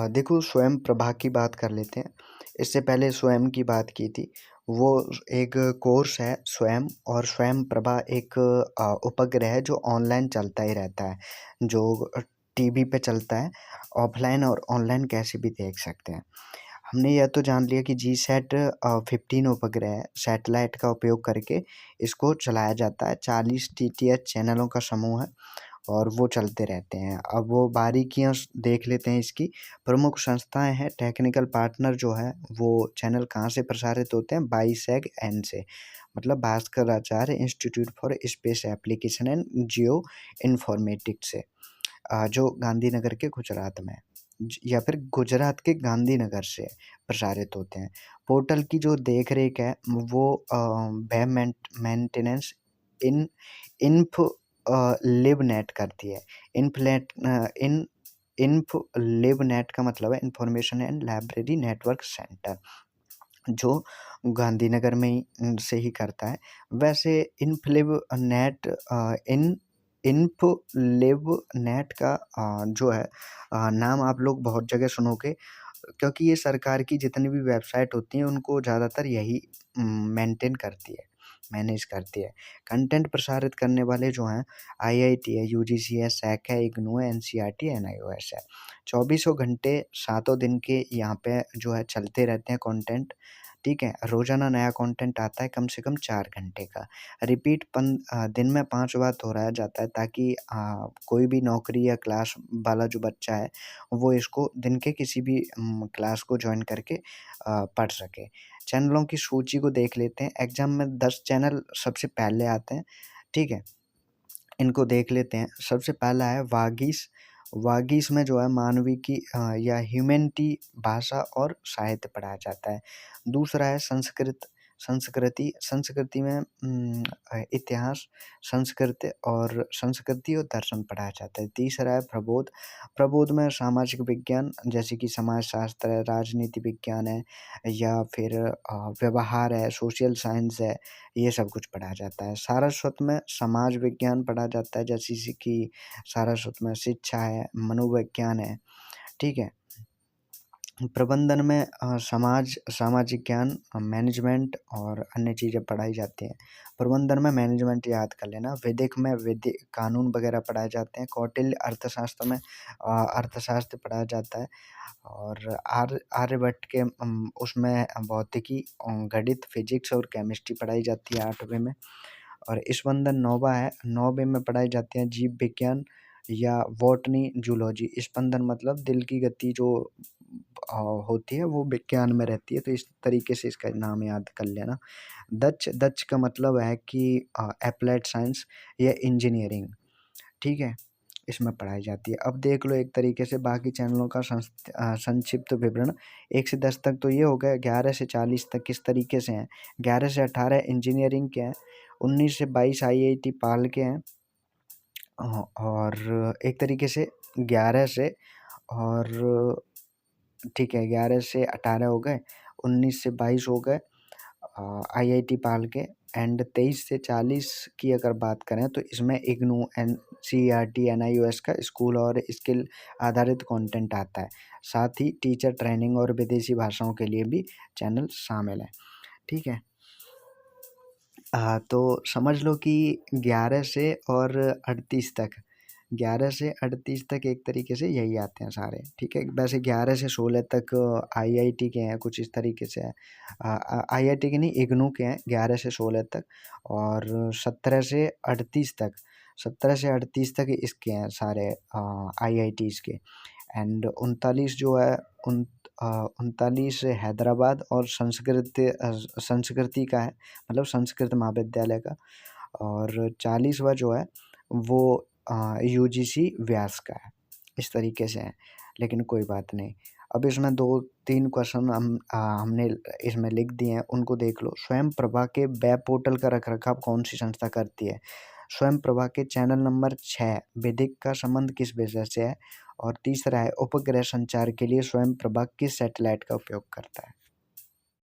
देखो स्वयं प्रभा की बात कर लेते हैं। इससे पहले स्वयं की बात की थी। वो एक कोर्स है स्वयं, और स्वयं प्रभा एक उपग्रह है जो ऑनलाइन चलता ही रहता है, जो टीवी पे चलता है। ऑफलाइन और ऑनलाइन कैसे भी देख सकते हैं। हमने यह तो जान लिया कि जीसैट 15 उपग्रह सैटेलाइट का उपयोग करके इसको चलाया जाता है। 40 डीटीएच चैनलों का समूह है और वो चलते रहते हैं। अब वो बारीकियाँ देख लेते हैं इसकी। प्रमुख संस्थाएं हैं, टेक्निकल पार्टनर जो है वो चैनल कहाँ से प्रसारित होते हैं, बाईसैग-एन से, मतलब Bhaskaracharya institute for space application and geo informatics से, जो गांधीनगर के गुजरात में या फिर गुजरात के गांधीनगर से प्रसारित होते हैं। पोर्टल की जो देख रेख है वो वेब मेंटेनेंस इन इन्फ लिबनेट करती है। इन्फ लिबनेट का मतलब है information and library network centre, जो गांधीनगर में ही से ही करता है। वैसे इन्फलिबनेट का जो है नाम आप लोग बहुत जगह सुनोगे, क्योंकि ये सरकार की जितनी भी वेबसाइट होती हैं उनको ज़्यादातर यही मेंटेन करती है, मैनेज करती है। कंटेंट प्रसारित करने वाले जो हैं आईआईटी है, यूजीसी है, सैक है, इग्नू है, एनसीईआरटी, एनआईओएस है। 24 घंटे 7 दिन के यहाँ पे जो है चलते रहते हैं कंटेंट, ठीक है। रोज़ाना नया कंटेंट आता है कम से कम 4 घंटे का। रिपीट दिन में 5 बार दोहराया जाता है, ताकि कोई भी नौकरी या क्लास वाला जो बच्चा है वो इसको दिन के किसी भी क्लास को जॉइन करके पढ़ सके। चैनलों की सूची को देख लेते हैं। एग्ज़ाम में 10 चैनल सबसे पहले आते हैं, ठीक है। इनको देख लेते हैं। सबसे पहला है वागीश। वागीश में जो है मानवी की या ह्यूमैनिटी, भाषा और साहित्य पढ़ाया जाता है। दूसरा है संस्कृति में इतिहास, संस्कृति और दर्शन पढ़ाया जाता है। तीसरा है प्रबोध। प्रबोध में सामाजिक विज्ञान, जैसे कि समाजशास्त्र है, राजनीति विज्ञान है, या फिर व्यवहार है, सोशल साइंस है, ये सब कुछ पढ़ाया जाता है। सारस्वत में समाज विज्ञान पढ़ा जाता है, जैसे कि सारस्वत में शिक्षा है, मनोविज्ञान है, ठीक है। प्रबंधन में सामाजिक ज्ञान, मैनेजमेंट और अन्य चीज़ें पढ़ाई जाती हैं। प्रबंधन में मैनेजमेंट याद कर लेना। वैदिक में वैदिक कानून वगैरह पढ़ाए जाते हैं। कौटिल्य अर्थशास्त्र में अर्थशास्त्र पढ़ाया जाता है। और आर्यभट्ट के उसमें भौतिकी, गणित, फिजिक्स और केमिस्ट्री पढ़ाई जाती है 8वीं में। और स्पंदन नौवा है, 9वीं में पढ़ाई जाती है जीव विज्ञान या बॉटनी, जूलॉजी। स्पंदन मतलब दिल की गति जो होती है वो विज्ञान में रहती है, तो इस तरीके से इसका नाम याद कर लेना। दक्ष का मतलब है कि एप्लाइड साइंस या इंजीनियरिंग, ठीक है, इसमें पढ़ाई जाती है। अब देख लो एक तरीके से बाकी चैनलों का संक्षिप्त विवरण। 1 से 10 तक तो ये हो गया। 11 से 40 तक किस तरीके से हैं। 11 से 18 इंजीनियरिंग के हैं। 19 से 22 आईआईटी पाल के हैं। और एक तरीके से 11 से, और ठीक है, 11 से 18 हो गए, 19 से 22 हो गए आईआईटी पाल के। एंड 23 से 40 की अगर बात करें तो इसमें इग्नू, एनसीईआरटी, एनआईओएस का स्कूल और स्किल आधारित कंटेंट आता है। साथ ही टीचर ट्रेनिंग और विदेशी भाषाओं के लिए भी चैनल शामिल है, ठीक है। तो समझ लो कि 11 से और 38 तक, 11 से 38 तक एक तरीके से यही आते हैं सारे, ठीक है। वैसे 11 से 16 तक आईआईटी के हैं, कुछ इस तरीके से है। आईआईटी के नहीं, इग्नू के हैं 11 से 16 तक। और 17 से 38 तक इसके हैं सारे आईआईटीज़ के। एंड 39 जो है 39 हैदराबाद और संस्कृति का है, मतलब संस्कृत महाविद्यालय का। और 40वां जो है वो यूजीसी व्यास का है। इस तरीके से है, लेकिन कोई बात नहीं। अब इसमें 2-3 क्वेश्चन हमने इसमें लिख दिए हैं, उनको देख लो। स्वयं प्रभा के वेब पोर्टल का रखरखाव कौन सी संस्था करती है। स्वयं प्रभा के चैनल नंबर 6 वैदिक का संबंध किस विषय से है। और तीसरा है उपग्रह संचार के लिए स्वयं प्रभा किस सैटेलाइट का उपयोग करता है।